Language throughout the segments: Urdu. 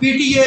PTA,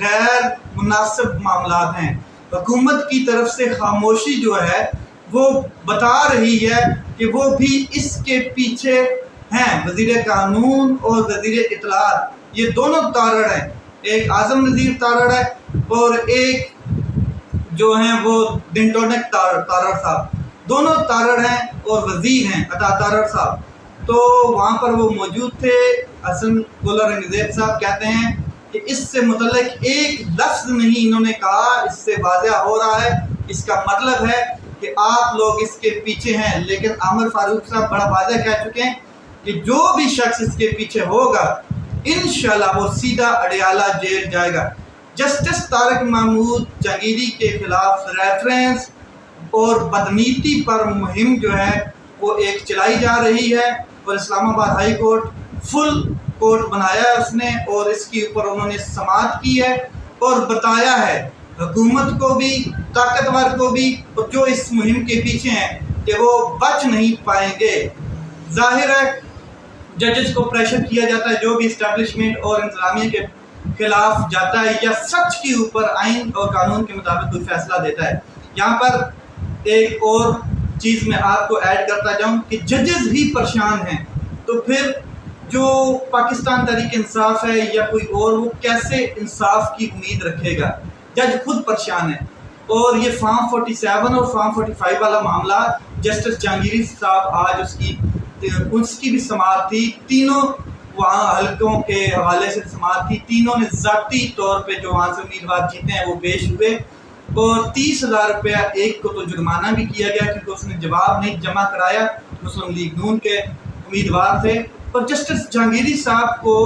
غیر مناسب معاملات ہیں۔ حکومت کی طرف سے خاموشی جو ہے وہ بتا رہی ہے کہ وہ بھی اس کے پیچھے ہیں۔ وزیر قانون اور وزیر اطلاعات یہ دونوں تارڑ ہیں، ایک اعظم نذیر تارڑ ہے اور ایک جو ہیں وہ ڈنٹونک تارڑ صاحب، دونوں تارڑ ہیں اور وزیر ہیں عطا تارڑ صاحب۔ تو وہاں پر وہ موجود تھے۔ حسن گل اورنگزیب صاحب کہتے ہیں کہ اس سے متعلق ایک لفظ نہیں انہوں نے کہا، اس سے واضح ہو رہا ہے، اس کا مطلب ہے کہ آپ لوگ اس کے پیچھے ہیں۔ لیکن عامر فاروق صاحب بڑا واضح کہہ چکے ہیں کہ جو بھی شخص اس کے پیچھے ہوگا انشاءاللہ وہ سیدھا اڈیالہ جیل جائے گا۔ جسٹس طارق محمود جہانگیری کے خلاف ریفرنس اور بدنیتی پر مہم جو ہے وہ ایک چلائی جا رہی ہے، اور اسلام آباد ہائی کورٹ فل کورٹ بنایا ہے اس نے، اور اس کے اوپر انہوں نے سماعت کی ہے اور بتایا ہے حکومت کو بھی، طاقتور کو بھی، اور جو اس مہم کے پیچھے ہیں کہ وہ بچ نہیں پائیں گے۔ ظاہر ہے ججز کو پریشر کیا جاتا ہے، جو بھی اسٹیبلشمنٹ اور انتظامیہ کے خلاف جاتا ہے یا سچ کے اوپر آئین اور قانون کے مطابق کوئی فیصلہ دیتا ہے۔ یہاں پر ایک اور چیز میں آپ کو ایڈ کرتا جاؤں کہ ججز ہی پریشان ہیں تو پھر جو پاکستان تحریک انصاف ہے یا کوئی اور، وہ کیسے انصاف کی امید رکھے گا؟ جج خود پریشان ہے۔ اور یہ فارم 47 اور فارم 45 والا معاملہ جسٹس جہانگیری صاحب آج اس کی بھی سماعت تھی، تینوں وہاں حلقوں کے حوالے سے سماعت تھی، تینوں نے ذاتی طور پہ جو وہاں سے امیدوار جیتے ہیں وہ پیش ہوئے، اور 30,000 روپیہ ایک کو تو جرمانہ بھی کیا گیا کیونکہ اس نے جواب نہیں جمع کرایا، مسلم لیگ نون کے امیدوار تھے۔ اور جسٹس جہانگیری صاحب کو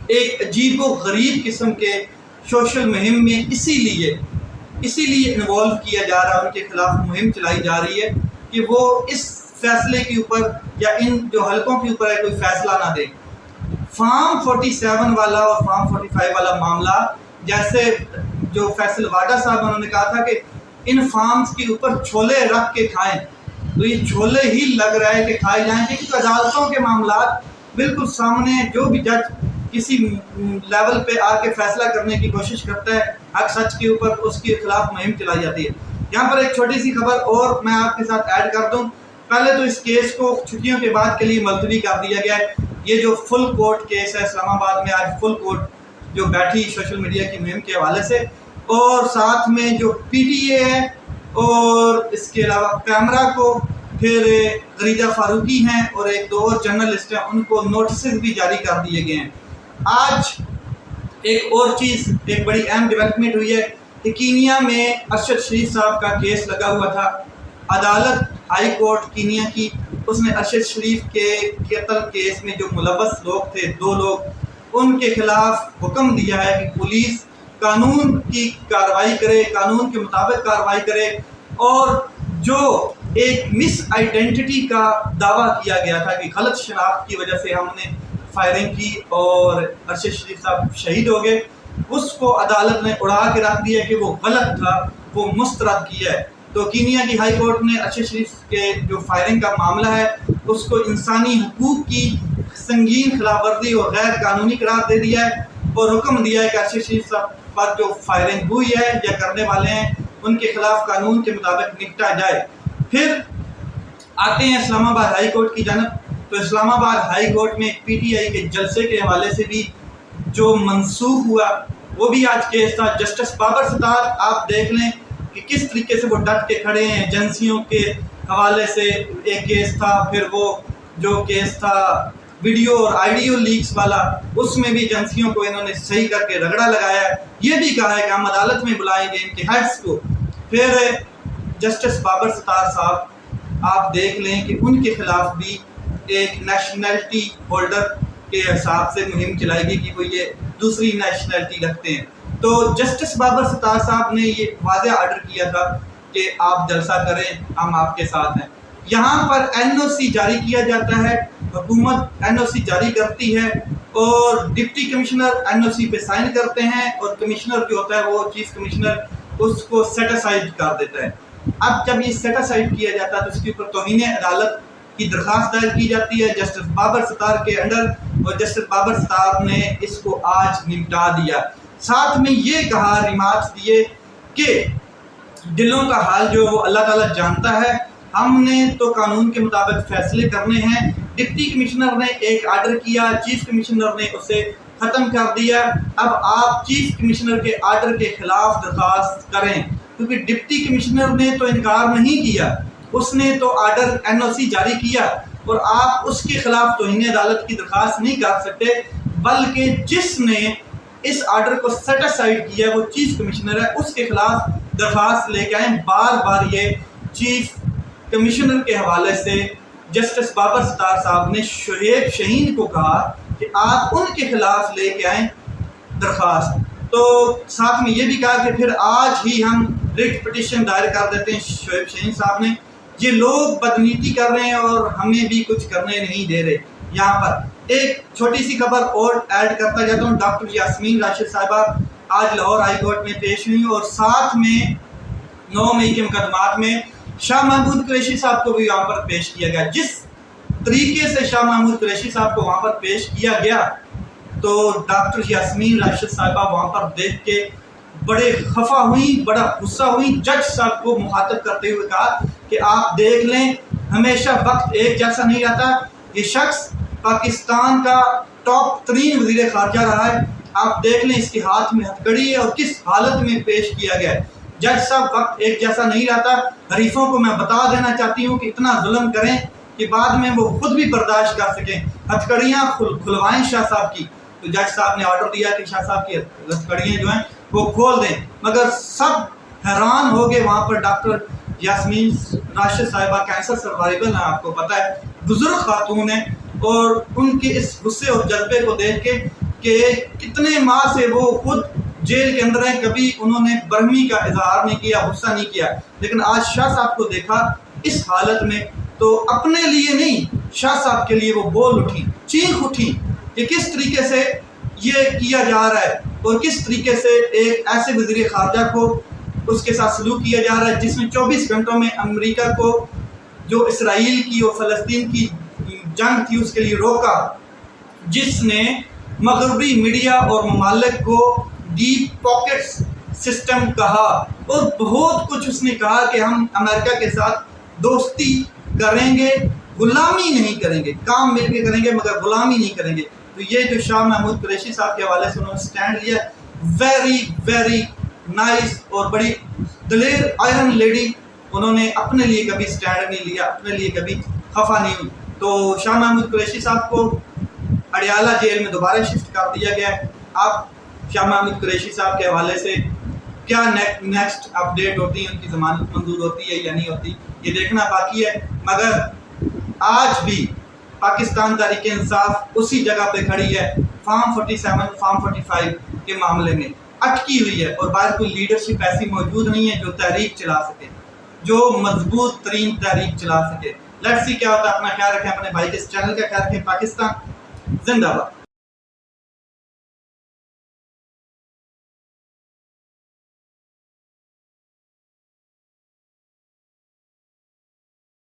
ایک عجیب و غریب قسم کے سوشل مہم میں اسی لیے انوالو کیا جا رہا ہے، ان کے خلاف مہم چلائی جا رہی ہے کہ وہ اس فیصلے کے اوپر یا ان جو حلقوں کے اوپر ہے کوئی فیصلہ نہ دے۔ فارم 47 والا اور فارم 45 والا معاملہ، جیسے جو فیصل واڈا صاحب انہوں نے کہا تھا کہ ان فارمز کے اوپر چھولے رکھ کے کھائیں، تو یہ چھولے ہی لگ رہا ہے کہ کھائے جائیں گے، کیونکہ عدالتوں کے معاملات بالکل سامنے، جو بھی جج کسی لیول پہ آ کے فیصلہ کرنے کی کوشش کرتا ہے حق سچ کے اوپر، اس کے خلاف مہم چلائی جاتی ہے۔ یہاں پر ایک چھوٹی سی خبر اور میں آپ کے ساتھ ایڈ کر دوں۔ پہلے تو اس کیس کو چھٹیوں کے بعد کے لیے ملتوی کر دیا گیا ہے۔ یہ جو فل کورٹ کیس ہے اسلام آباد میں، آج فل کورٹ جو بیٹھی سوشل میڈیا کی مہم کے حوالے سے، اور ساتھ میں جو پی ٹی اے ہے اور اس کے علاوہ کیمرہ کو، پھر غریدہ فاروقی ہیں اور ایک دو اور جرنلسٹ ہیں، ان کو نوٹسز بھی جاری کر دیے گئے ہیں۔ آج ایک اور چیز، ایک بڑی اہم ڈیولپمنٹ ہوئی ہے کہ کینیا میں ارشد شریف صاحب کا کیس لگا ہوا تھا۔ عدالت ہائی کورٹ کینیا کی، اس نے ارشد شریف کے قتل کیس میں جو ملوث لوگ تھے، 2 لوگ، ان کے خلاف حکم دیا ہے کہ پولیس قانون کی کارروائی کرے، قانون کے مطابق کارروائی کرے، اور جو ایک مس آئیڈینٹی کا دعویٰ کیا گیا تھا کہ غلط شناخت کی وجہ سے ہم نے فائرنگ کی اور ارشد شریف صاحب شہید ہو گئے، اس کو عدالت نے اڑا کے رکھ دیا کہ وہ غلط تھا، وہ مسترد کیا ہے۔ تو کینیا کی ہائی کورٹ نے ارشد شریف کے جو فائرنگ کا معاملہ ہے اس کو انسانی حقوق کی سنگین خلاف ورزی اور غیر قانونی قرار دے دیا ہے، اور حکم دیا ہے کہ ارشد شریف صاحب پر جو فائرنگ ہوئی ہے یا کرنے والے ہیں ان کے خلاف قانون کے مطابق نپٹا جائے۔ پھر آتے ہیں اسلام آباد ہائی کورٹ کی جانب، تو اسلام آباد ہائی کورٹ میں پی ٹی آئی کے جلسے کے حوالے سے بھی جو منسوخ ہوا وہ بھی آج کیس تھا۔ جسٹس بابر ستار آپ دیکھ لیں کہ کس طریقے سے وہ ڈٹ کے کھڑے ہیں، ایجنسیوں کے حوالے سے ایک کیس تھا، پھر وہ جو کیس تھا ویڈیو اور آئیڈیو لیکس والا، اس میں بھی ایجنسیوں کو انہوں نے صحیح کر کے رگڑا لگایا ہے، یہ بھی کہا ہے کہ ہم عدالت میں بلائیں گے ان کے ہیڈس کو۔ پھر جسٹس بابر ستار صاحب آپ دیکھ لیں کہ ان کے خلاف بھی ایک نیشنلٹی ہولڈر کے حساب سے مہم چلائی گئی کہ وہ یہ دوسری نیشنلٹی رکھتے ہیں۔ تو جسٹس بابر ستار صاحب نے یہ واضح آرڈر کیا تھا کہ آپ جلسہ کریں، ہم آپ کے ساتھ ہیں۔ یہاں پر این او سی جاری کیا جاتا ہے، حکومت این او سی جاری کرتی ہے اور ڈپٹی کمشنر این او سی پہ سائن کرتے ہیں، اور کمشنر جو ہوتا ہے وہ چیف کمشنر اس کو سیٹاسائڈ کر دیتا ہے۔ اب جب یہ سیٹاسائڈ کیا جاتا ہے تو اس کے اوپر توہین عدالت کی درخواست دائر کی جاتی ہے جسٹس بابر ستار کے انڈر، اور جسٹس بابر ستار نے اس کو آج نمٹا دیا۔ ساتھ میں یہ کہا، ریمارکس دیے کہ دلوں کا حال جو وہ اللہ تعالیٰ جانتا ہے، ہم نے تو قانون کے مطابق فیصلے کرنے ہیں۔ ڈپٹی کمشنر نے ایک آرڈر کیا، چیف کمشنر نے اسے ختم کر دیا۔ اب آپ چیف کمشنر کے آرڈر کے خلاف درخواست کریں، کیونکہ ڈپٹی کمشنر نے تو انکار نہیں کیا، اس نے تو آرڈر NOC جاری کیا، اور آپ اس کے خلاف توہین عدالت کی درخواست نہیں کر سکتے، بلکہ جس نے اس آرڈر کو سیٹ اسائیڈ کیا وہ چیف کمشنر ہے، اس کے خلاف درخواست لے کے آئیں۔ بار بار یہ چیف کمشنر کے حوالے سے جسٹس بابر ستار صاحب نے شعیب شہین کو کہا کہ آپ ان کے خلاف لے کے آئیں درخواست۔ تو ساتھ میں یہ بھی کہا کہ پھر آج ہی ہم ریٹ پٹیشن دائر کر دیتے ہیں۔ شعیب شہین صاحب نے، یہ لوگ بدنیتی کر رہے ہیں اور ہمیں بھی کچھ کرنے نہیں دے رہے۔ یہاں پر ایک چھوٹی سی خبر اور ایڈ کرتا جاتا ہوں۔ ڈاکٹر یاسمین راشد صاحبہ آج لاہور ہائی کورٹ میں پیش ہوئی، اور ساتھ میں 9 مئی کے مقدمات میں شاہ محمود قریشی صاحب کو بھی وہاں پر پیش کیا گیا۔ جس طریقے سے شاہ محمود قریشی صاحب کو وہاں پر پیش کیا گیا تو ڈاکٹر یاسمین راشد صاحبہ وہاں پر دیکھ کے بڑے خفا ہوئی، بڑا غصہ ہوئی۔ جج صاحب کو مخاطب کرتے ہوئے کہا کہ آپ دیکھ لیں، ہمیشہ وقت ایک جیسا نہیں رہتا، یہ شخص پاکستان کا ٹاپ ترین وزیر خارجہ رہا ہے، آپ دیکھ لیں اس کے ہاتھ میں ہتھ کڑی ہے اور کس حالت میں پیش کیا گیا ہے۔ جج صاحب وقت ایک جیسا نہیں رہتا، حریفوں کو میں بتا دینا چاہتی ہوں کہ اتنا ظلم کریں کہ بعد میں وہ خود بھی برداشت کر سکیں، ہتھ کڑیاں کھلوائیں شاہ صاحب کی۔ تو جج صاحب نے آرڈر دیا کہ شاہ صاحب کی ہتھ کڑیاں جو ہیں وہ کھول دیں، مگر سب حیران ہو گئے۔ وہاں پر ڈاکٹر یاسمین راشد صاحبہ کینسر سروائیول ہیں، آپ کو پتہ ہے، بزرگ خاتون ہیں، اور ان کے اس غصے اور جذبے کو دیکھ کے کہ کتنے ماہ سے وہ خود جیل کے اندر ہیں، کبھی انہوں نے برہمی کا اظہار نہیں کیا، غصہ نہیں کیا، لیکن آج شاہ صاحب کو دیکھا اس حالت میں تو اپنے لیے نہیں، شاہ صاحب کے لیے وہ بول اٹھی، چیخ اٹھی کہ کس طریقے سے یہ کیا جا رہا ہے اور کس طریقے سے ایک ایسے وزیر خارجہ کو اس کے ساتھ سلوک کیا جا رہا ہے جس میں 24 گھنٹوں میں امریکہ کو جو اسرائیل کی اور فلسطین کی جنگ تھی اس کے لیے روکا، جس نے مغربی میڈیا اور ممالک کو ڈیپ پاکٹس سسٹم کہا، اور بہت کچھ اس نے کہا کہ ہم امریکہ کے ساتھ دوستی کریں گے، غلامی نہیں کریں گے، کام مل کے کریں گے مگر غلامی نہیں کریں گے۔ تو یہ جو شاہ محمود قریشی صاحب کے حوالے سے انہوں نے سٹینڈ لیا، ویری ویری نائس اور بڑی دلیر آئرن لیڈی، انہوں نے اپنے لیے کبھی سٹینڈ نہیں لیا، اپنے لیے کبھی خفا نہیں ہوئی۔ تو شاہ محمود قریشی صاحب کو اڈیالہ جیل میں دوبارہ شفٹ کر دیا گیا ہے۔ اب شاہ محمود قریشی صاحب کے حوالے سے کیا نیکسٹ اپڈیٹ ہوتی ہے، ان کی ضمانت منظور ہوتی ہے یا نہیں ہوتی، یہ دیکھنا باقی ہے، مگر آج بھی پاکستان تحریک انصاف اسی جگہ پہ کھڑی ہے، فارم 47 فارم 45 کے معاملے میں اٹکی ہوئی ہے، اور باہر کوئی لیڈرشپ ایسی موجود نہیں ہے جو تحریک چلا سکے، جو مضبوط ترین تحریک چلا سکے۔ لیٹس سی کیا ہوتا ہے۔ اپنا خیال رکھیں، اپنے بھائی کے اس چینل کا خیال رکھیں۔ پاکستان زندہ باد۔